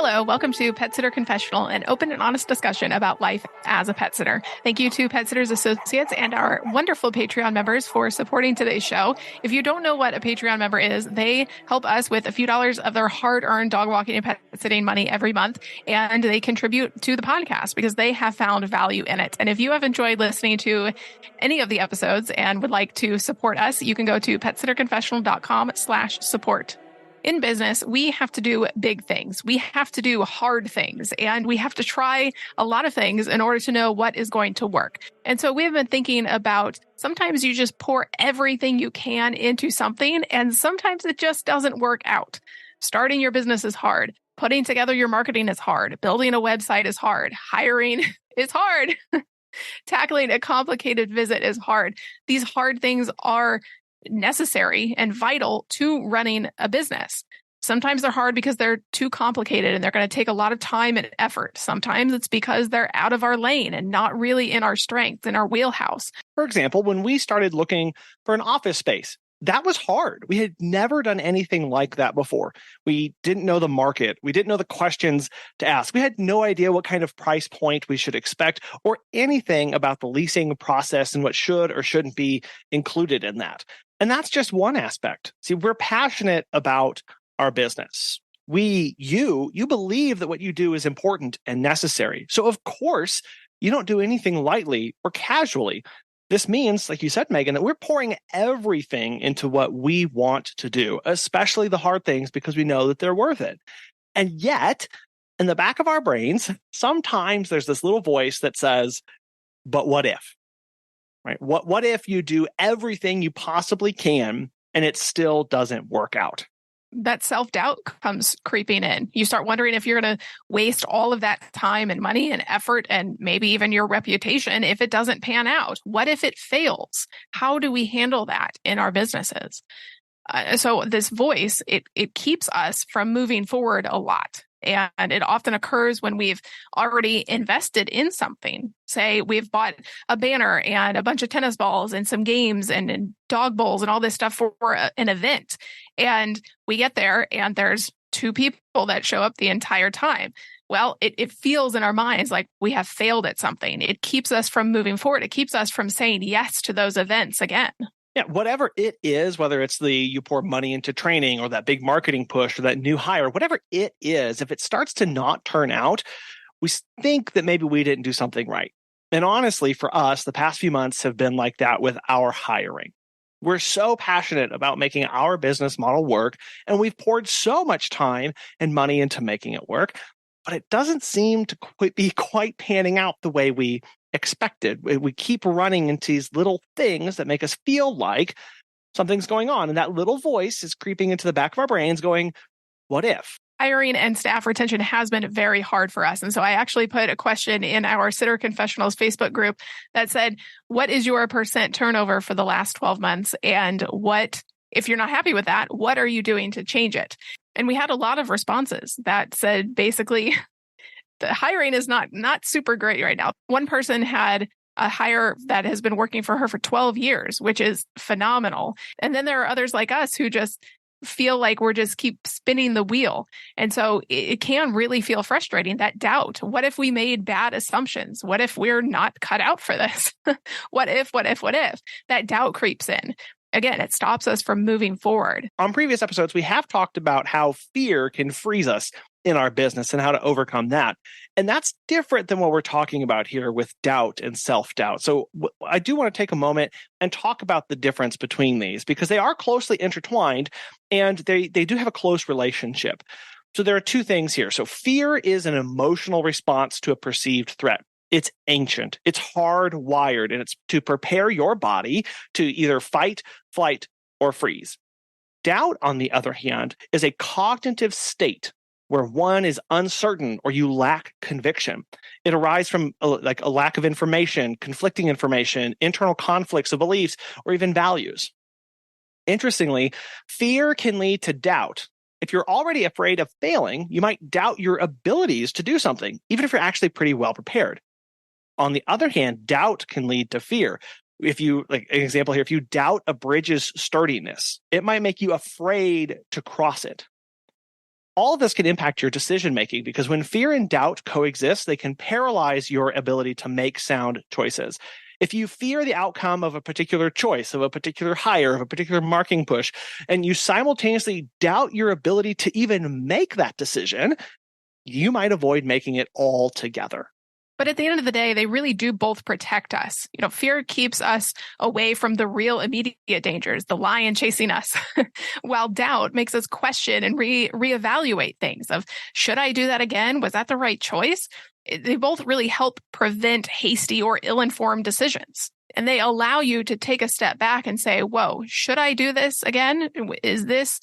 Hello, welcome to Pet Sitter Confessional, an open and honest discussion about life as a pet sitter. Thank you to Pet Sitters Associates and our wonderful Patreon members for supporting today's show. If you don't know what a Patreon member is, they help us with a few dollars of their hard-earned dog walking and pet sitting money every month, and they contribute to the podcast because they have found value in it. And if you have enjoyed listening to any of the episodes and would like to support us, you can go to petsitterconfessional.com/support. In business, we have to do big things. We have to do hard things, and we have to try a lot of things in order to know what is going to work. And so we've been thinking about sometimes you just pour everything you can into something, and sometimes it just doesn't work out. Starting your business is hard. Putting together your marketing is hard. Building a website is hard. Hiring is hard. Tackling a complicated visit is hard. These hard things are necessary and vital to running a business. Sometimes they're hard because they're too complicated and they're going to take a lot of time and effort. Sometimes it's because they're out of our lane and not really in our strength, in our wheelhouse. For example, when we started looking for an office space, that was hard. We had never done anything like that before. We didn't know the market. We didn't know the questions to ask. We had no idea what kind of price point we should expect or anything about the leasing process and what should or shouldn't be included in that. And that's just one aspect. See, we're passionate about our business. You believe that what you do is important and necessary. So of course, you don't do anything lightly or casually. This means, like you said, Megan, that we're pouring everything into what we want to do, especially the hard things, because we know that they're worth it. And yet, in the back of our brains, sometimes there's this little voice that says, but what if? Right? What if you do everything you possibly can and it still doesn't work out? That self-doubt comes creeping in. You start wondering if you're going to waste all of that time and money and effort and maybe even your reputation if it doesn't pan out. What if it fails? How do we handle that in our businesses? So this voice, it keeps us from moving forward a lot. And it often occurs when we've already invested in something. Say we've bought a banner and a bunch of tennis balls and some games and dog bowls and all this stuff for an event. And we get there and there's 2 people that show up the entire time. Well, it feels in our minds like we have failed at something. It keeps us from moving forward. It keeps us from saying yes to those events again. Yeah, whatever it is, whether it's you pour money into training or that big marketing push or that new hire, whatever it is, if it starts to not turn out, we think that maybe we didn't do something right. And honestly, for us, the past few months have been like that with our hiring. We're so passionate about making our business model work, and we've poured so much time and money into making it work, but it doesn't seem to be quite panning out the way we expected. We keep running into these little things that make us feel like something's going on. And that little voice is creeping into the back of our brains going, what if? Hiring and staff retention has been very hard for us. And so I actually put a question in our Sitter Confessionals Facebook group that said, what is your % turnover for the last 12 months? And if you're not happy with that, what are you doing to change it? And we had a lot of responses that said, basically, the hiring is not super great right now. One person had a hire that has been working for her for 12 years, which is phenomenal. And then there are others like us who just feel like we're just keep spinning the wheel. And so it can really feel frustrating, that doubt. What if we made bad assumptions? What if we're not cut out for this? What if? That doubt creeps in. Again, it stops us from moving forward. On previous episodes, we have talked about how fear can freeze us in our business and how to overcome that. And that's different than what we're talking about here with doubt and self-doubt. So I do want to take a moment and talk about the difference between these because they are closely intertwined and they do have a close relationship. So there are 2 things here. So fear is an emotional response to a perceived threat. It's ancient, it's hardwired, and it's to prepare your body to either fight, flight, or freeze. Doubt, on the other hand, is a cognitive state where one is uncertain or you lack conviction. It arises from a lack of information, conflicting information, internal conflicts of beliefs, or even values. Interestingly, fear can lead to doubt. If you're already afraid of failing, you might doubt your abilities to do something, even if you're actually pretty well prepared. On the other hand, doubt can lead to fear. If you, like an example here, if you doubt a bridge's sturdiness, it might make you afraid to cross it. All of this can impact your decision making because when fear and doubt coexist, they can paralyze your ability to make sound choices. If you fear the outcome of a particular choice, of a particular hire, of a particular marketing push, and you simultaneously doubt your ability to even make that decision, you might avoid making it altogether. But at the end of the day, they really do both protect us. Fear keeps us away from the real immediate dangers, the lion chasing us, while doubt makes us question and reevaluate things of, should I do that again? Was that the right choice? They both really help prevent hasty or ill-informed decisions. And they allow you to take a step back and say, whoa, should I do this again? Is this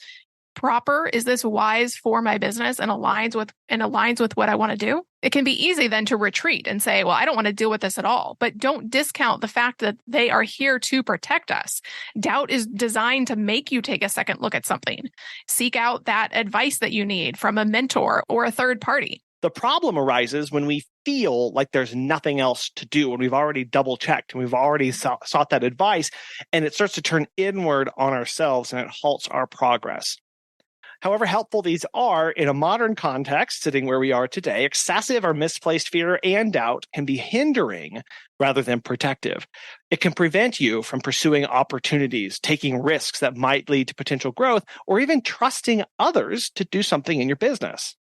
proper? Is this wise for my business and aligns with what I want to do? It can be easy then to retreat and say, well, I don't want to deal with this at all. But don't discount the fact that they are here to protect us. Doubt is designed to make you take a second look at something. Seek out that advice that you need from a mentor or a third party. The problem arises when we feel like there's nothing else to do, when we've already double checked and we've already sought that advice, and it starts to turn inward on ourselves and it halts our progress. However helpful these are in a modern context, sitting where we are today, excessive or misplaced fear and doubt can be hindering rather than protective. It can prevent you from pursuing opportunities, taking risks that might lead to potential growth, or even trusting others to do something in your business.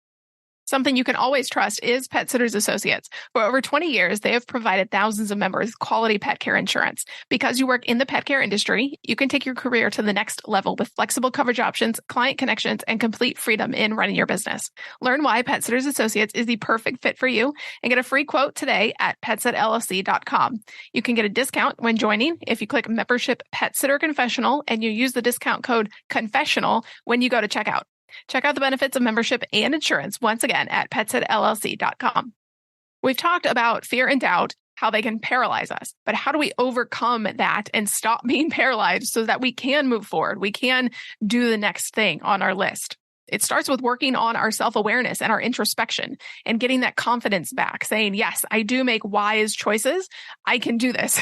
Something you can always trust is Pet Sitters Associates. For over 20 years, they have provided thousands of members with quality pet care insurance. Because you work in the pet care industry, you can take your career to the next level with flexible coverage options, client connections, and complete freedom in running your business. Learn why Pet Sitters Associates is the perfect fit for you and get a free quote today at petsitllc.com. You can get a discount when joining if you click Membership Pet Sitter Confessional and you use the discount code Confessional when you go to checkout. Check out the benefits of membership and insurance once again at petsitllc.com. We've talked about fear and doubt, how they can paralyze us, but how do we overcome that and stop being paralyzed so that we can move forward? We can do the next thing on our list. It starts with working on our self-awareness and our introspection and getting that confidence back, saying, yes, I do make wise choices. I can do this.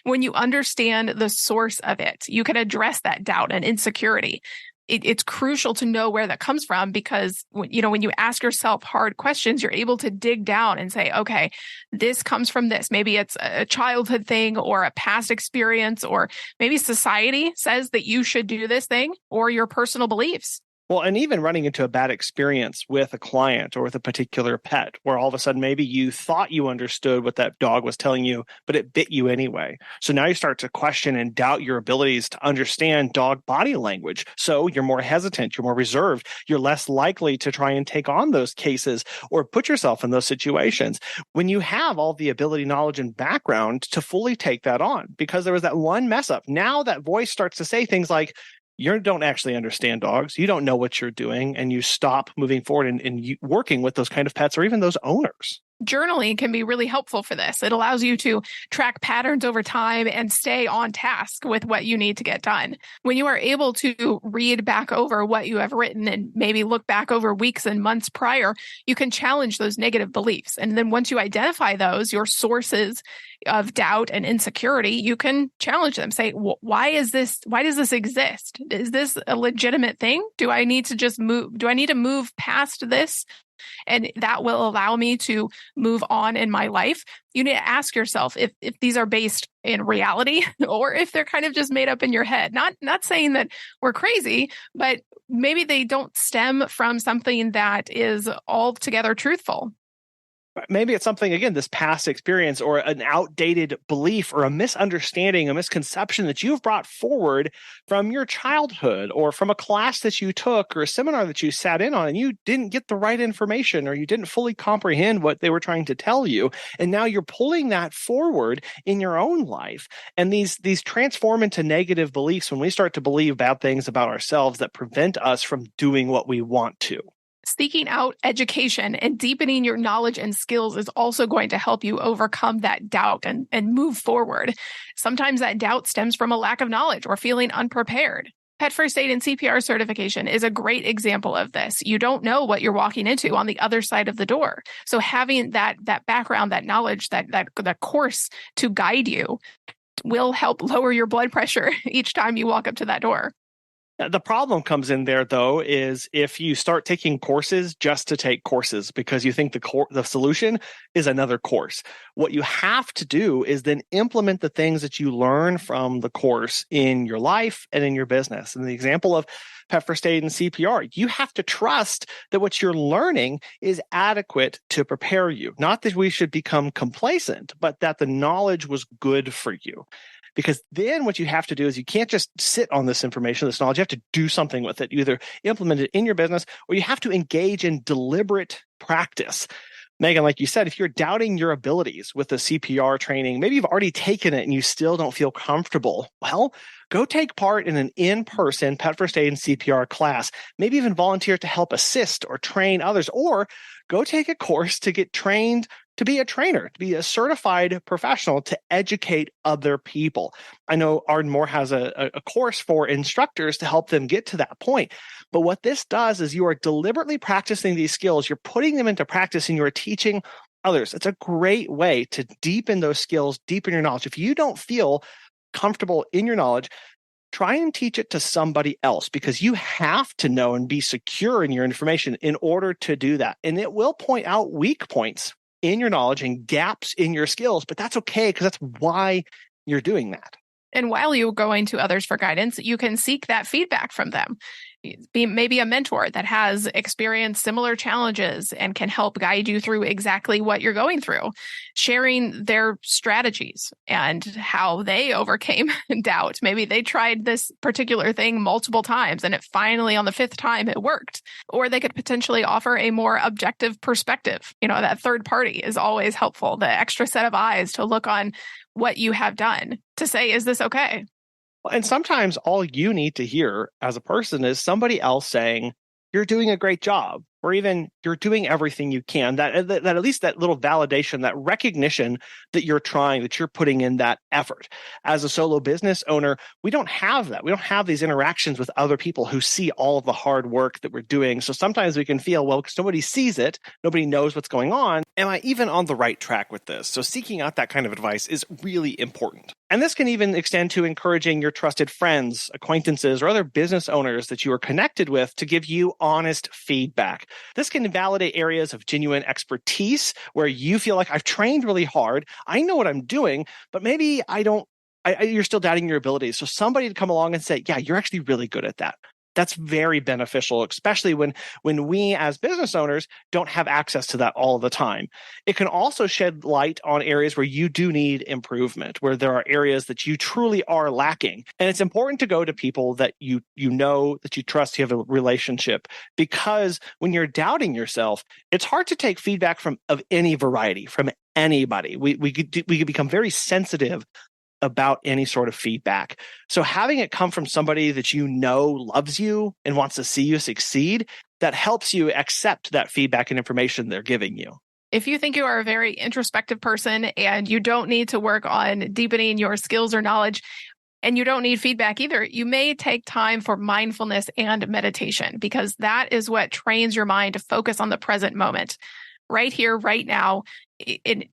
When you understand the source of it, you can address that doubt and insecurity. It's crucial to know where that comes from because, when you ask yourself hard questions, you're able to dig down and say, okay, this comes from this. Maybe it's a childhood thing or a past experience, or maybe society says that you should do this thing, or your personal beliefs. Well, and even running into a bad experience with a client or with a particular pet, where all of a sudden maybe you thought you understood what that dog was telling you, but it bit you anyway. So now you start to question and doubt your abilities to understand dog body language. So you're more hesitant, you're more reserved, you're less likely to try and take on those cases or put yourself in those situations when you have all the ability, knowledge, and background to fully take that on. Because there was that one mess up. Now that voice starts to say things like, you don't actually understand dogs. You don't know what you're doing, and you stop moving forward and working with those kind of pets or even those owners. Journaling can be really helpful for this. It allows you to track patterns over time and stay on task with what you need to get done. When you are able to read back over what you have written and maybe look back over weeks and months prior, you can challenge those negative beliefs. And then once you identify those, your sources of doubt and insecurity, you can challenge them. Say, why does this exist? Is this a legitimate thing? Do I need to move past this? And that will allow me to move on in my life. You need to ask yourself if these are based in reality or if they're kind of just made up in your head. Not saying that we're crazy, but maybe they don't stem from something that is altogether truthful. Maybe it's something, again, this past experience or an outdated belief or a misunderstanding, a misconception that you've brought forward from your childhood or from a class that you took or a seminar that you sat in on and you didn't get the right information or you didn't fully comprehend what they were trying to tell you. And now you're pulling that forward in your own life. And these transform into negative beliefs when we start to believe bad things about ourselves that prevent us from doing what we want to. Seeking out education and deepening your knowledge and skills is also going to help you overcome that doubt and move forward. Sometimes that doubt stems from a lack of knowledge or feeling unprepared. Pet first aid and CPR certification is a great example of this. You don't know what you're walking into on the other side of the door. So having that background, that knowledge, that course to guide you will help lower your blood pressure each time you walk up to that door. The problem comes in there, though, is if you start taking courses just to take courses because you think the solution is another course. What you have to do is then implement the things that you learn from the course in your life and in your business. And the example of Pet First Aid and CPR, you have to trust that what you're learning is adequate to prepare you. Not that we should become complacent, but that the knowledge was good for you. Because then what you have to do is you can't just sit on this information, this knowledge. You have to do something with it. You either implement it in your business or you have to engage in deliberate practice. Megan, like you said, if you're doubting your abilities with the CPR training, maybe you've already taken it and you still don't feel comfortable. Well, go take part in an in-person Pet First Aid and CPR class. Maybe even volunteer to help assist or train others, or go take a course to get trained to be a trainer, to be a certified professional, to educate other people. I know Ardmore has a course for instructors to help them get to that point. But what this does is you are deliberately practicing these skills. You're putting them into practice and you're teaching others. It's a great way to deepen those skills, deepen your knowledge. If you don't feel comfortable in your knowledge, try and teach it to somebody else, because you have to know and be secure in your information in order to do that. And it will point out weak points in your knowledge and gaps in your skills, but that's okay because that's why you're doing that. And while you're going to others for guidance, you can seek that feedback from them. Be maybe a mentor that has experienced similar challenges and can help guide you through exactly what you're going through, sharing their strategies and how they overcame doubt. Maybe they tried this particular thing multiple times and it finally on the fifth time it worked. Or they could potentially offer a more objective perspective. That third party is always helpful. The extra set of eyes to look on what you have done to say, is this okay? And sometimes all you need to hear as a person is somebody else saying, you're doing a great job, or even you're doing everything you can. That at least that little validation, that recognition that you're trying, that you're putting in that effort. As a solo business owner, we don't have that. We don't have these interactions with other people who see all of the hard work that we're doing. So sometimes we can feel, well, because nobody sees it, nobody knows what's going on. Am I even on the right track with this? So seeking out that kind of advice is really important. And this can even extend to encouraging your trusted friends, acquaintances, or other business owners that you are connected with to give you honest feedback. This can validate areas of genuine expertise where you feel like I've trained really hard. I know what I'm doing, but maybe you're still doubting your abilities. So somebody to come along and say, yeah, you're actually really good at that. That's very beneficial, especially when we as business owners don't have access to that all the time. It can also shed light on areas where you do need improvement, where there are areas that you truly are lacking. And it's important to go to people that you know, that you trust, you have a relationship, because when you're doubting yourself, it's hard to take feedback of any variety, from anybody. We could become very sensitive about any sort of feedback. So having it come from somebody that you know loves you and wants to see you succeed, that helps you accept that feedback and information they're giving you. If you think you are a very introspective person and you don't need to work on deepening your skills or knowledge, and you don't need feedback either, you may take time for mindfulness and meditation, because that is what trains your mind to focus on the present moment. Right here, right now,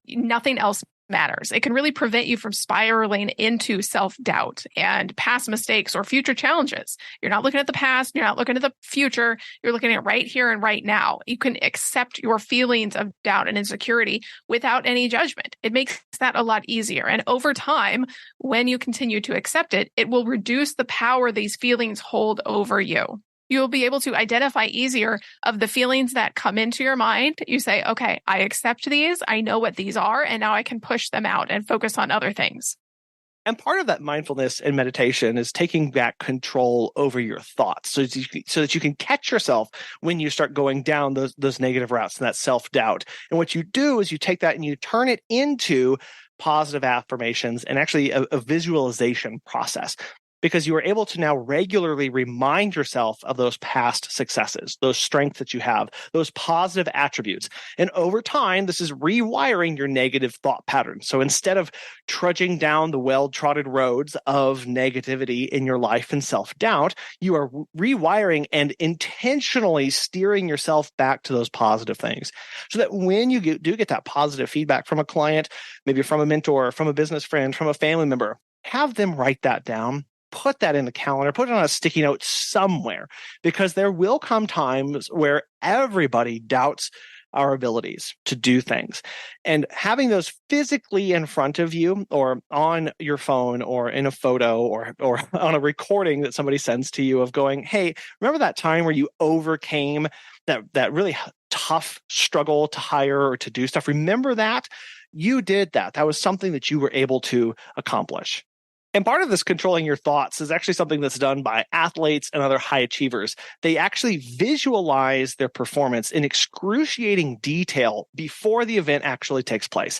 nothing else matters. It can really prevent you from spiraling into self-doubt and past mistakes or future challenges. You're not looking at the past, you're not looking at the future, you're looking at right here and right now. You can accept your feelings of doubt and insecurity without any judgment. It makes that a lot easier. And over time, when you continue to accept it, it will reduce the power these feelings hold over you. You'll be able to identify easier of the feelings that come into your mind. You say, okay, I accept these. I know what these are. And now I can push them out and focus on other things. And part of that mindfulness and meditation is taking back control over your thoughts so that you can catch yourself when you start going down those negative routes and that self-doubt. And what you do is you take that and you turn it into positive affirmations and actually a visualization process, because you are able to now regularly remind yourself of those past successes, those strengths that you have, those positive attributes. And over time, this is rewiring your negative thought patterns. So instead of trudging down the well-trodden roads of negativity in your life and self-doubt, you are rewiring and intentionally steering yourself back to those positive things, so that when you do get that positive feedback from a client, maybe from a mentor, from a business friend, from a family member, have them write that down. put that in the calendar, put it on a sticky note somewhere, because there will come times where everybody doubts our abilities to do things. And having those physically in front of you or on your phone or in a photo or on a recording that somebody sends to you of going, hey, remember that time where you overcame that really tough struggle to hire or to do stuff? Remember that? You did that. That was something that you were able to accomplish. And part of this controlling your thoughts is actually something that's done by athletes and other high achievers. They actually visualize their performance in excruciating detail before the event actually takes place.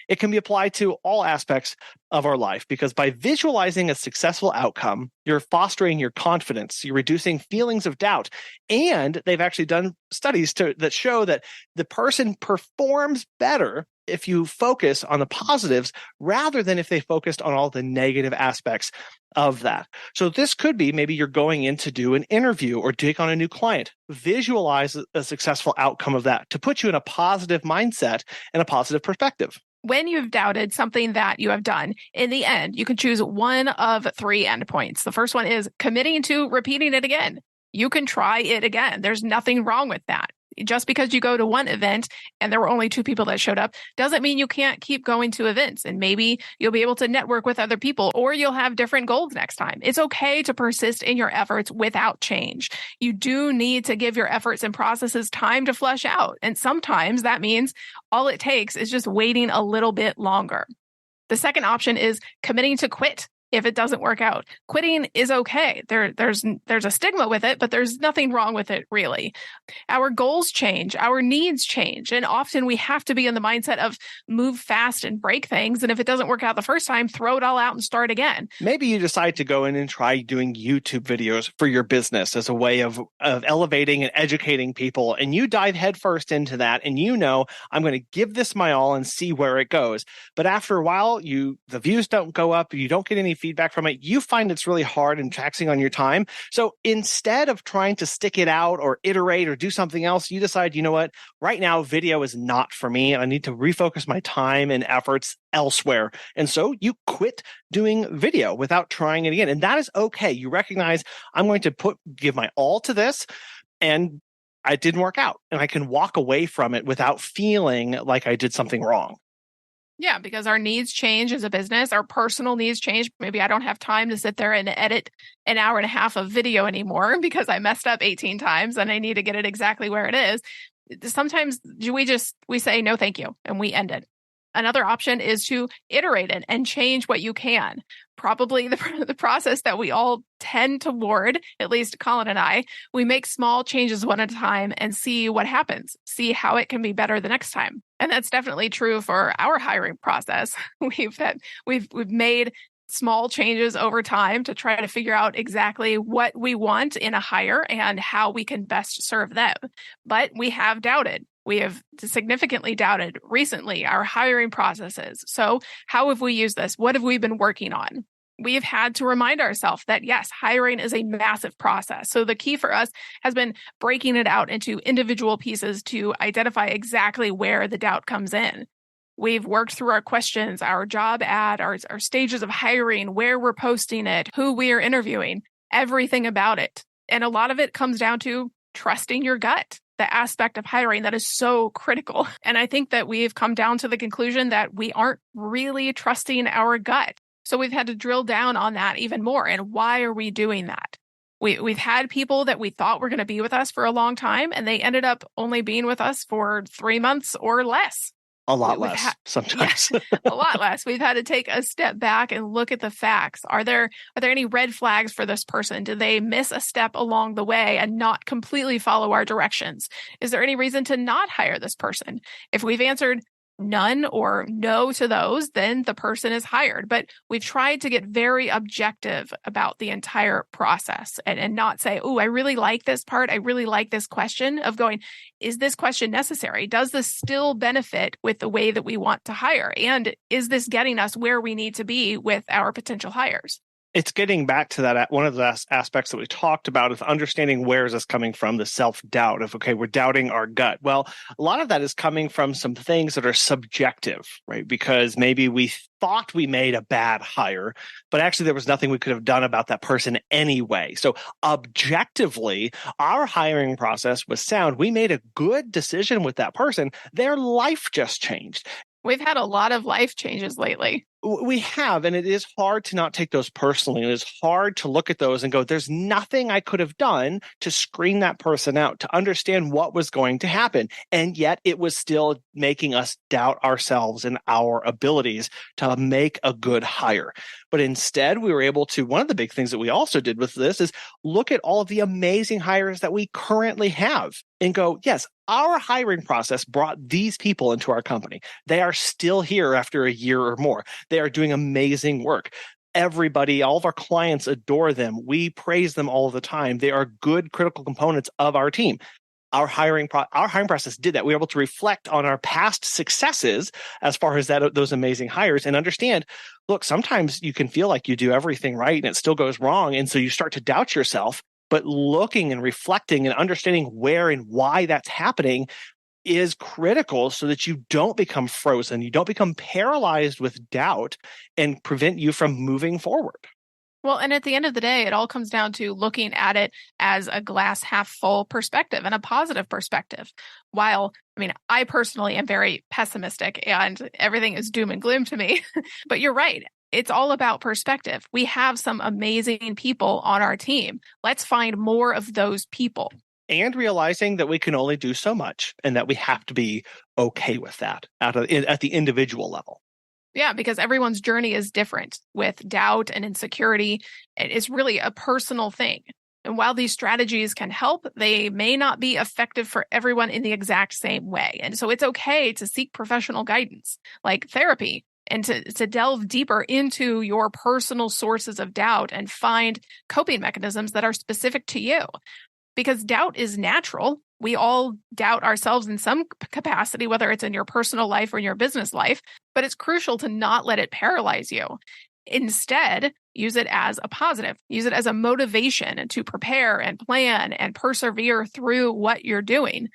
It can be applied to all aspects of our life, because by visualizing a successful outcome, you're fostering your confidence, you're reducing feelings of doubt. And they've actually done studies that show that the person performs better if you focus on the positives rather than if they focused on all the negative aspects of that. So this could be maybe you're going in to do an interview or take on a new client. Visualize a successful outcome of that to put you in a positive mindset and a positive perspective. When you've doubted something that you have done, in the end, you can choose one of three endpoints. The first one is committing to repeating it again. You can try it again. There's nothing wrong with that. Just because you go to one event and there were only 2 people that showed up doesn't mean you can't keep going to events. And maybe you'll be able to network with other people, or you'll have different goals next time. It's okay to persist in your efforts without change. You do need to give your efforts and processes time to flesh out. And sometimes that means all it takes is just waiting a little bit longer. The second option is committing to quit if it doesn't work out. Quitting is okay. There's a stigma with it, but there's nothing wrong with it, really. Our goals change, our needs change, and often we have to be in the mindset of move fast and break things. And if it doesn't work out the first time, throw it all out and start again. Maybe you decide to go in and try doing YouTube videos for your business as a way of elevating and educating people, and you dive headfirst into that, and I'm going to give this my all and see where it goes. But after a while, the views don't go up, you don't get any feedback from it, you find it's really hard and taxing on your time. So instead of trying to stick it out or iterate or do something else, you decide, you know what, right now video is not for me. I need to refocus my time and efforts elsewhere. And so you quit doing video without trying it again. And that is okay. You recognize I'm going to give my all to this, and it didn't work out. And I can walk away from it without feeling like I did something wrong. Yeah, because our needs change as a business, our personal needs change. Maybe I don't have time to sit there and edit an hour and a half of video anymore because I messed up 18 times and I need to get it exactly where it is. Sometimes we say, no, thank you, and we end it. Another option is to iterate it and change what you can. Probably the process that we all tend toward, at least Colin and I, we make small changes one at a time and see what happens, see how it can be better the next time. And that's definitely true for our hiring process. We've made small changes over time to try to figure out exactly what we want in a hire and how we can best serve them. But we have doubted. We have significantly doubted recently our hiring processes. So how have we used this? What have we been working on? We've had to remind ourselves that, yes, hiring is a massive process. So the key for us has been breaking it out into individual pieces to identify exactly where the doubt comes in. We've worked through our questions, our job ad, our stages of hiring, where we're posting it, who we are interviewing, everything about it. And a lot of it comes down to trusting your gut, the aspect of hiring that is so critical. And I think that we've come down to the conclusion that we aren't really trusting our gut. So we've had to drill down on that even more. And why are we doing that? We've had people that we thought were going to be with us for a long time, and they ended up only being with us for 3 months or less. A lot less sometimes. Yeah, a lot less. We've had to take a step back and look at the facts. Are there any red flags for this person? Did they miss a step along the way and not completely follow our directions? Is there any reason to not hire this person? If we've answered none or no to those, then the person is hired. But we've tried to get very objective about the entire process and not say, oh, I really like this part. I really like this question of going, is this question necessary? Does this still benefit with the way that we want to hire? And is this getting us where we need to be with our potential hires? It's getting back to that. One of the aspects that we talked about is understanding where is this coming from, the self-doubt of, okay, we're doubting our gut. Well, a lot of that is coming from some things that are subjective, right? Because maybe we thought we made a bad hire, but actually there was nothing we could have done about that person anyway. So objectively, our hiring process was sound. We made a good decision with that person. Their life just changed. We've had a lot of life changes lately. We have, and it is hard to not take those personally. It is hard to look at those and go, there's nothing I could have done to screen that person out, to understand what was going to happen. And yet it was still making us doubt ourselves and our abilities to make a good hire. But instead, we were able to, one of the big things that we also did with this is look at all of the amazing hires that we currently have and go, yes, our hiring process brought these people into our company. They are still here after a year or more. They are doing amazing work. Everybody, all of our clients adore them. We praise them all the time. They are good critical components of our team. Our hiring process did that. We were able to reflect on our past successes as far as those amazing hires and understand, look, sometimes you can feel like you do everything right and it still goes wrong. And so you start to doubt yourself, but looking and reflecting and understanding where and why that's happening is critical so that you don't become frozen, you don't become paralyzed with doubt and prevent you from moving forward. Well, and at the end of the day, it all comes down to looking at it as a glass half full perspective and a positive perspective. While, I personally am very pessimistic and everything is doom and gloom to me, but you're right. It's all about perspective. We have some amazing people on our team. Let's find more of those people. And realizing that we can only do so much and that we have to be okay with that at the individual level. Yeah, because everyone's journey is different with doubt and insecurity. It's really a personal thing. And while these strategies can help, they may not be effective for everyone in the exact same way. And so it's okay to seek professional guidance like therapy and to delve deeper into your personal sources of doubt and find coping mechanisms that are specific to you. Because doubt is natural. We all doubt ourselves in some capacity, whether it's in your personal life or in your business life, but it's crucial to not let it paralyze you. Instead, use it as a positive. Use it as a motivation to prepare and plan and persevere through what you're doing.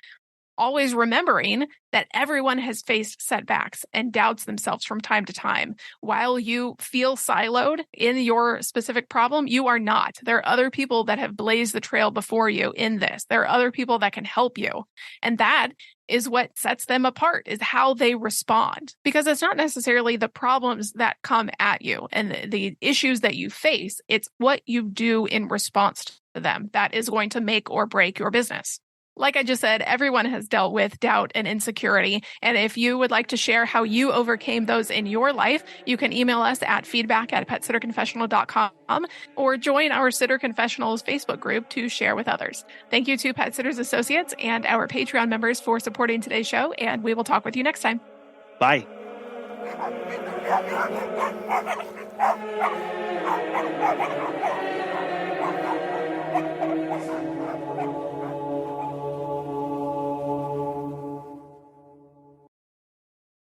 Always remembering that everyone has faced setbacks and doubts themselves from time to time. While you feel siloed in your specific problem, you are not. There are other people that have blazed the trail before you in this. There are other people that can help you. And that is what sets them apart, is how they respond. Because it's not necessarily the problems that come at you and the issues that you face. It's what you do in response to them that is going to make or break your business. Like I just said, everyone has dealt with doubt and insecurity. And if you would like to share how you overcame those in your life, you can email us at feedback@PetSitterConfessional.com or join our Sitter Confessionals Facebook group to share with others. Thank you to Pet Sitters Associates and our Patreon members for supporting today's show, and we will talk with you next time. Bye.